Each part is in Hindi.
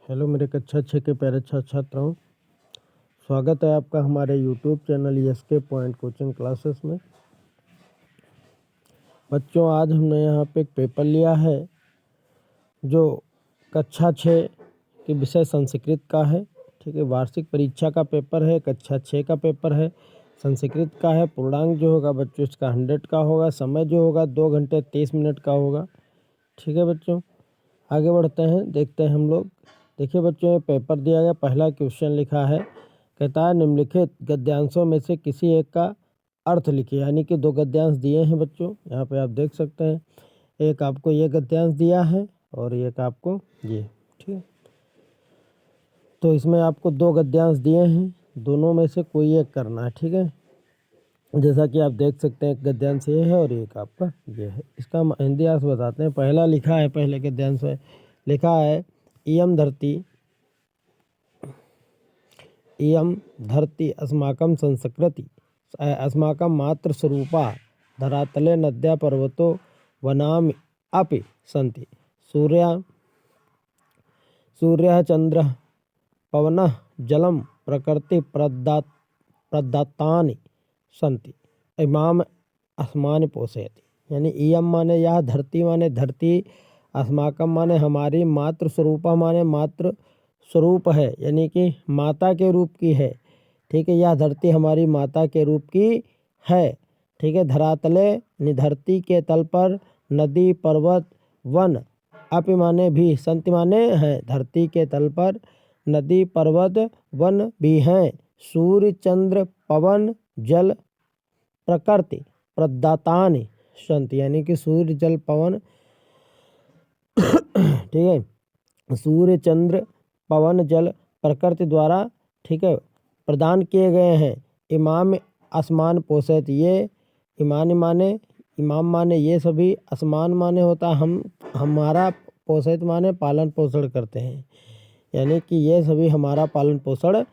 हेलो मेरे कक्षा 6 के प्यारे छात्रों, स्वागत है आपका हमारे YouTube channel SK point coaching classes में। बच्चों, आज हमने यहाँ पे एक पेपर लिया है जो कक्षा 6 के विषय संस्कृत का है। ठीक है, वार्षिक परीक्षा का पेपर है, कक्षा 6 का पेपर है, संस्कृत का है। पूर्णांक जो होगा बच्चों इसका 100 का होगा। समय जो होगा 2 घंटे 30 मिनट का होगा। ठीक है बच्चों, आगे बढ़ते हैं, देखते हैं हम लोग। देखिए बच्चों, ये पेपर दिया गया, पहला क्वेश्चन लिखा है, कहता है निम्नलिखित गद्यांशों में से किसी एक का अर्थ लिखिए। यानी कि 2 गद्यांश दिए हैं बच्चों, यहाँ पे आप देख सकते हैं। एक आपको ये गद्यांश दिया है और एक आपको ये। ठीक है, तो इसमें आपको 2 गद्यांश दिए हैं, दोनों में से कोई एक करना है। ठीक है, जैसा कि आप देख सकते हैं, एक गद्यांश ये है और एक आपका ये है। इसका हम हिंदी अर्थ बताते हैं। पहला लिखा है, पहले गद्यांश में लिखा है, इयं धरती अस्माकं संस्कृति अस्माकं मातृस्वरूपा धरातले नद्या पर्वतो वनानि अपि सन्ति। सूर्यः चन्द्रः पवनः जलं प्रकृति प्रदत्तानि सन्ति इमाम अस्मानि पोषयति। यानी इयं माने यह, धरती माने धरती, अस्माकं माने हमारी, मातृस्वरूपा माने मातृ स्वरूप है, यानी कि माता के रूप की है। ठीक है, यह धरती हमारी माता के रूप की है। ठीक है, धरातले यानी धरती के तल पर, नदी पर्वत वन अपि माने भी, संति माने हैं, धरती के तल पर नदी पर्वत वन भी हैं। सूर्य चंद्र पवन जल प्रकृति प्रदत्तानि सन्ति, यानी कि सूर्य जल पवन ठीक है, सूर्य चंद्र पवन जल प्रकृति द्वारा, ठीक है, प्रदान किए गए हैं। इमाम आसमान पोषित, ये इमाम माने ये सभी, आसमान माने होता हम, हमारा, पोषित माने पालन पोषण करते हैं, यानी कि ये सभी हमारा पालन पोषण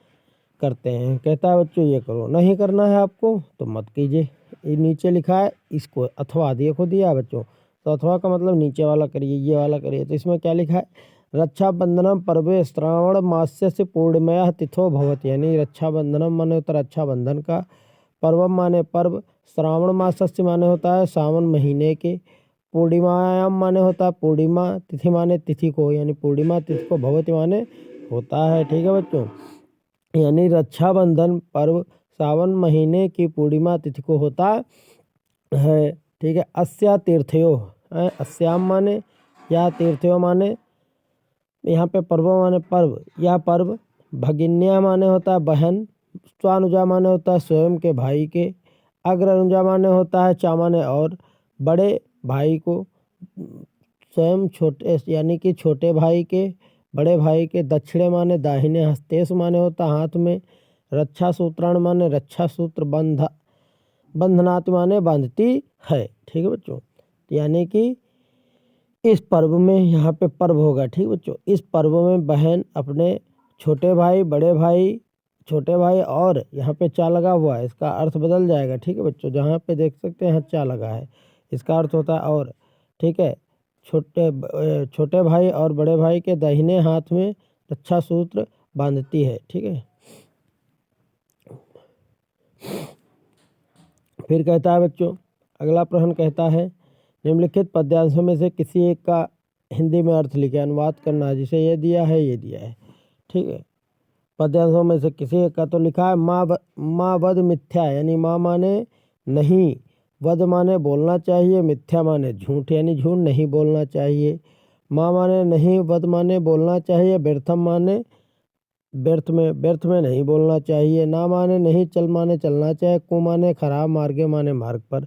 करते हैं। कहता है बच्चों ये करो, नहीं करना है आपको तो मत कीजिए। ये नीचे लिखा है, इसको अथवा देखो दिया बच्चों, तो अथवा का मतलब नीचे वाला करिए, ये वाला करिए। तो इसमें क्या लिखा है, रक्षाबंधनम पर्वे श्रावण मास्य से पूर्णिमा तिथो भवति। यानी रक्षाबंधनम माने होता है रक्षाबंधन का, पर्व माने पर्व, श्रावण मास से माने होता है सावन महीने के, पूर्णिमायाम माने होता है पूर्णिमा, तिथि माने तिथि को, यानी पूर्णिमा तिथि को, भवति माने होता है। ठीक है बच्चों, यानी रक्षाबंधन पर्व सावन महीने की पूर्णिमा तिथि को होता है। ठीक है, अस्या तीर्थयो, अस्याम माने या, तीर्थयो माने यहाँ पे पर्व माने पर्व, यह पर्व, भगिन्या माने होता है बहन, स्वानुजा माने होता है स्वयं के भाई के, अग्रनुजा माने होता है चा माने और, बड़े भाई को, स्वयं छोटे यानी कि छोटे भाई के, बड़े भाई के, दक्षिणे माने दाहिने, हस्तेश माने होता हाथ में, रक्षा सूत्राण माने रक्षा सूत्र, बंधनाति माने बांधती है। ठीक है बच्चों, यानी कि इस पर्व में, यहाँ पे पर्व होगा। ठीक बच्चों, इस पर्व में बहन अपने छोटे भाई, बड़े भाई, छोटे भाई, और यहाँ पे चा लगा हुआ है, इसका अर्थ बदल जाएगा। ठीक है बच्चों, जहाँ पे देख सकते हैं चा लगा है, इसका अर्थ होता है और। ठीक है, छोटे भाई और बड़े भाई के दाहिने हाथ में रक्षा सूत्र बांधती है। ठीक है, फिर कहता है बच्चों, अगला प्रश्न कहता है, निम्नलिखित पद्यांशों में से किसी एक का हिंदी में अर्थ लिखे, अनुवाद करना है। जिसे ये दिया है, ये दिया है। ठीक है, पद्यांशों में से किसी एक का तो लिखा है, माँ वद मिथ्या, यानी माँ माने नहीं, वद माने बोलना चाहिए, मिथ्या माने झूठ, यानी झूठ नहीं बोलना चाहिए। माँ माने नहीं, वद माने बोलना चाहिए, व्यर्थम माने व्यर्थ में नहीं बोलना चाहिए। ना माने नहीं, चल माने चलना चाहिए, कु माने खराब, मार्गे माने मार्ग पर,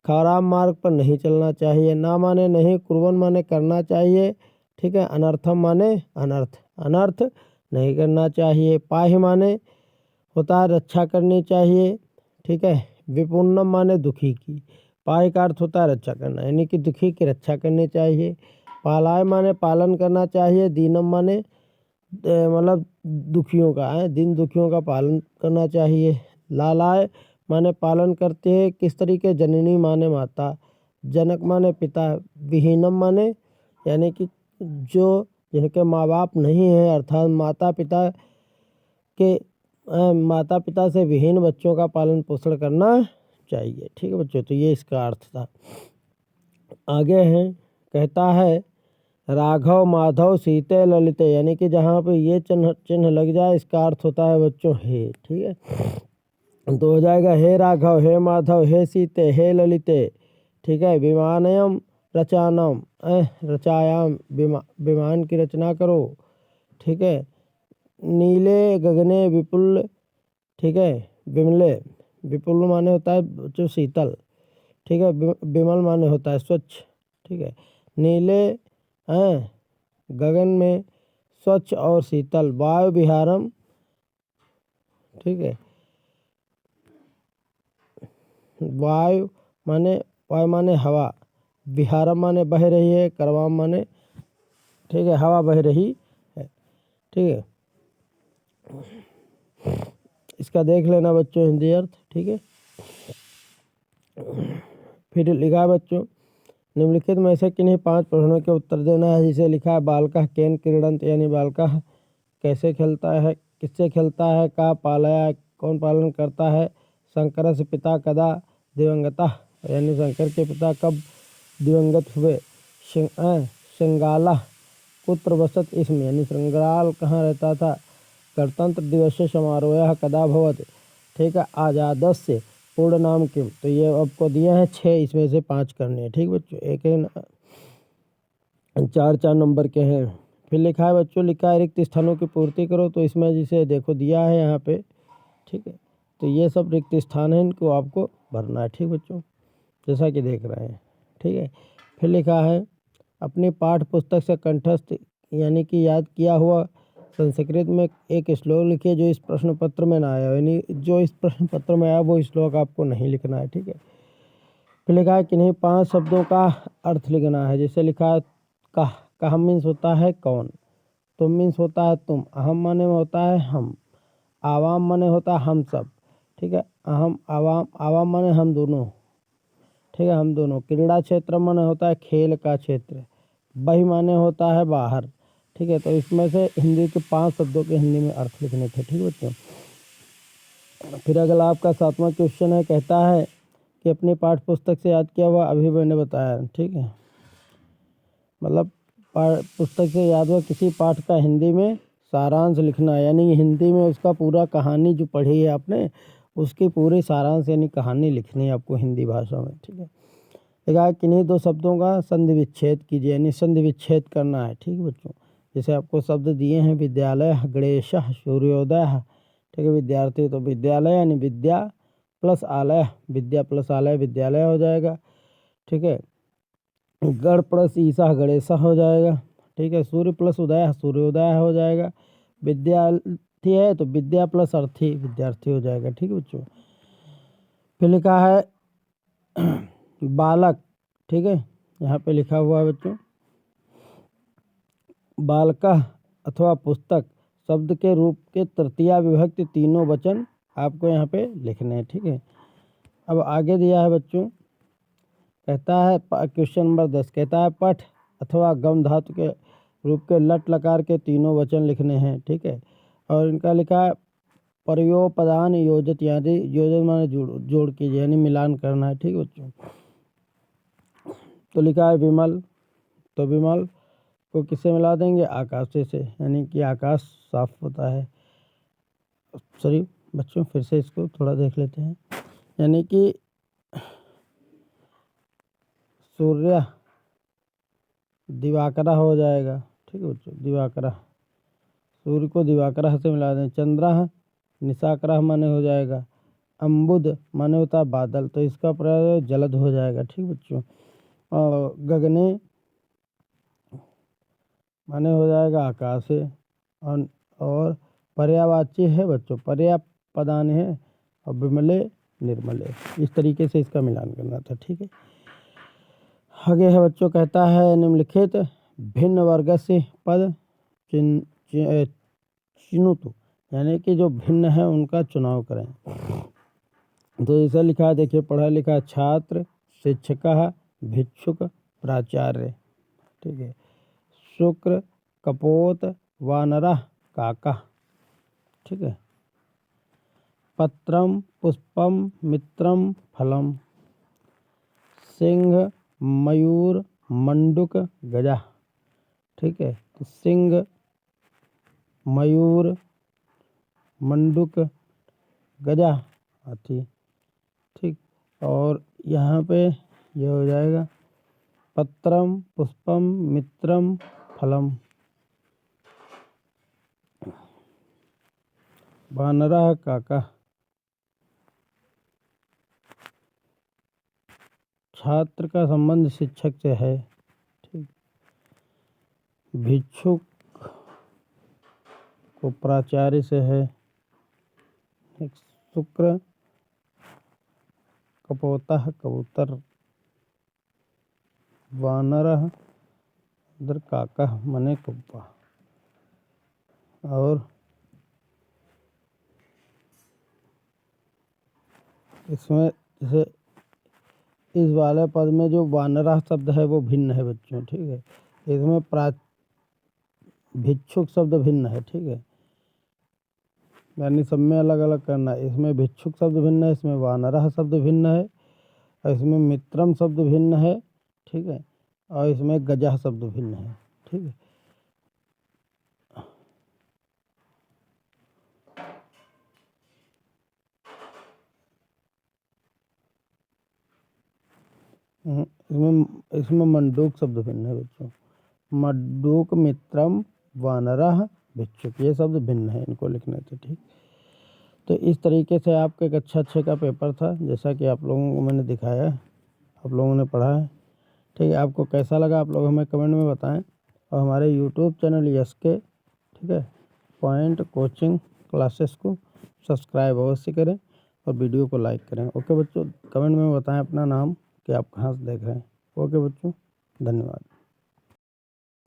खराब मार्ग पर नहीं चलना चाहिए। ना माने नहीं, कुर्वन माने करना चाहिए। ठीक है, अनर्थम माने अनर्थ नहीं करना चाहिए। पाहि माने होता है रक्षा करनी चाहिए। ठीक है, विपुन्नम माने दुखी की, पाहि का अर्थ होता है रक्षा करना, यानी कि दुखी की रक्षा करनी चाहिए। पालाय माने पालन करना चाहिए। दीनम माने मतलब दुखियों का है, दिन दुखियों का पालन करना चाहिए। लालाय माने पालन करते हैं, किस तरीके, जननी माने माता, जनक माने पिता, विहीनम माने यानी कि जो जिनके माँ बाप नहीं हैं, अर्थात माता पिता से विहीन बच्चों का पालन पोषण करना चाहिए। ठीक है बच्चों, तो ये इसका अर्थ था। आगे है, कहता है राघव माधव सीते ललिते, यानी कि जहाँ पे ये चिन्ह लग जाए इसका अर्थ होता है बच्चों हे। ठीक है, तो हो जाएगा हे राघव, हे माधव, हे सीते, हे ललिते। ठीक है, विमानयम रचानम, रचायाम, विमान की रचना करो। ठीक है, नीले गगने विपुल। ठीक है, विमले, विपुल माने होता है जो शीतल। ठीक है, विमल माने होता है स्वच्छ। ठीक है, नीले गगन में स्वच्छ और शीतल, वायु विहारम। ठीक है, वायु माने हवा, विहारम माने बह रही है, करवाम माने ठीक है हवा बह रही है। ठीक है, इसका देख लेना बच्चों हिंदी अर्थ। ठीक है, फिर लिखा है बच्चों निम्नलिखित में से किन्हीं 5 प्रश्नों के उत्तर देना है। जिसे लिखा है बालकः केन क्रीडन्त, यानी बालकः कैसे खेलता है, किससे खेलता है, का पालया कौन पालन करता है, शंकरस्य पिता कदा दिवंगतः, यानी शंकर के पिता कब दिवंगत हुए, श्रृंगाला कुत्र वसत इसमें, यानी श्रृंगाल कहाँ रहता था, गणतंत्र दिवस समारोह कदा भवत। ठीक है, आजादस्य पूर्ण नाम किम। तो ये आपको दिए हैं 6, इसमें से 5 करने हैं। ठीक बच्चों, एक 4 नंबर के हैं। फिर लिखा है बच्चों, लिखा है रिक्त स्थानों की पूर्ति करो। तो इसमें जिसे देखो दिया है यहाँ पे। ठीक है, तो ये सब रिक्त स्थान है, इनको आपको भरना है। ठीक बच्चों, जैसा कि देख रहे हैं। ठीक है, फिर लिखा है अपनी पाठ पुस्तक से कंठस्थ यानी कि याद किया हुआ संस्कृत में एक श्लोक लिखिए जो इस प्रश्न पत्र में ना आया, यानी जो इस प्रश्न पत्र में आया वो श्लोक आपको नहीं लिखना है। ठीक है, फिर लिखा है किन्हीं 5 शब्दों का अर्थ लिखना है। जैसे लिखा है कह मीन्स होता है कौन, तुम मीन्स होता है तुम, अहम माने में होता है हम, आवाम माने होता है हम सब। ठीक है, अहम आवाम, आवाम माने हम दोनों। ठीक है, हम दोनों। क्रीड़ा क्षेत्र माने होता है खेल का क्षेत्र, बही माने होता है बाहर। ठीक है, तो इसमें से हिंदी के 5 शब्दों के हिंदी में अर्थ लिखने थे। ठीक बच्चों, फिर अगला आपका 7वां क्वेश्चन है, कहता है कि अपनी पाठ पुस्तक से याद किया हुआ अभी मैंने बताया। ठीक है, मतलब पुस्तक से याद हुआ किसी पाठ का हिंदी में सारांश लिखना है, यानी हिंदी में उसका पूरा कहानी जो पढ़ी है आपने उसकी पूरी सारांश यानी कहानी लिखनी है आपको हिंदी भाषा में। ठीक है, देखा किन्हीं 2 शब्दों का संधि विच्छेद कीजिए, यानी संधि विच्छेद करना है। ठीक है बच्चों, जैसे आपको शब्द दिए हैं विद्यालय, गणेश, सूर्योदय। ठीक है, विद्यार्थी तो विद्यालय यानी विद्या प्लस आलय, विद्या प्लस आलय विद्यालय हो जाएगा। ठीक है, गण प्लस ईसा गणेशा हो जाएगा। ठीक है, सूर्य प्लस उदय सूर्योदय हो जाएगा। विद्यार्थी है तो विद्या प्लस अर्थी विद्यार्थी हो जाएगा। ठीक है बच्चों, फिर लिखा है बालक। ठीक है, यहाँ पे लिखा हुआ है बच्चों बालका अथवा पुस्तक शब्द के रूप के तृतीया विभक्ति तीनों वचन आपको यहाँ पे लिखने हैं। ठीक है, अब आगे दिया है बच्चों, कहता है क्वेश्चन नंबर 10, कहता है पठ अथवा गम धातु के रूप के लट लकार के तीनों वचन लिखने हैं। ठीक है, और इनका लिखा है परयोपदान योजित, यानी योजन माने जोड़ कीजिए यानी मिलान करना है। ठीक है बच्चों, तो लिखा है विमल, तो विमल को किससे मिला देंगे, आकाश से, यानी कि आकाश साफ होता है। सॉरी बच्चों, फिर से इसको थोड़ा देख लेते हैं, यानी कि सूर्य दिवाकरा हो जाएगा। ठीक है बच्चों, दिवाकरा, सूर्य को दिवाकरा से मिला दें। चंद्र निशाकरा माने हो जाएगा, अम्बुद माने होता है बादल, तो इसका प्रयोग जलद हो जाएगा। ठीक बच्चों, और गगने माने हो जाएगा आकाश है, और पर्यावाची है बच्चों, पर्यापदान है, और विमले निर्मले। इस तरीके से इसका मिलान करना था। ठीक है, आगे है बच्चों, कहता है निम्नलिखित भिन्न वर्ग से पद चिनुतु, यानी कि जो भिन्न है उनका चुनाव करें। तो ऐसा लिखा है, देखिए पढ़ा लिखा, छात्र, शिक्षक, भिक्षुक, प्राचार्य। ठीक है, शुक्र, कपोत, वानरः काका। ठीक है। पत्रम, पुष्पम, मित्रम, फलम। सिंह, मयूर, मंडूक, गजा। ठीक है। तो सिंह, मयूर, मंडूक, गजा, हाथी। ठीक। और यहाँ पे ये हो जाएगा पत्रम, पुष्पम, मित्रम, फलम। वानरः काका। छात्र का संबंध शिक्षक से है। ठीक। भिक्षुक को प्राचार्य से है। एक शुक्र, कपोतः कबूतर। वानरः इधर काका मने कौवा। और इसमें जैसे इस वाले पद में जो वानरः शब्द है वो भिन्न है बच्चों। ठीक है। इसमें भिक्षुक शब्द भिन्न है। ठीक है। यानी सब में अलग अलग करना है। इसमें भिक्षुक शब्द भिन्न है, इसमें वानरः शब्द भिन्न है, और इसमें मित्रम शब्द भिन्न है। ठीक है। और इसमें गजा शब्द भिन्न है। ठीक है। इसमें मंडूक शब्द भिन्न है बच्चों। मंडूक, मित्रम, वानरः, भिक्षुक, ये शब्द भिन्न है, इनको लिखने थे। ठीक। तो इस तरीके से आपके कक्षा 6 का पेपर था, जैसा कि आप लोगों को मैंने दिखाया, आप लोगों ने पढ़ा है। ठीक है। आपको कैसा लगा आप लोग हमें कमेंट में बताएं। और हमारे यूट्यूब चैनल SK, ठीक है, पॉइंट कोचिंग क्लासेस को सब्सक्राइब अवश्य करें और वीडियो को लाइक करें। ओके बच्चों, कमेंट में बताएं अपना नाम कि आप कहाँ से देख रहे हैं। ओके बच्चों, धन्यवाद।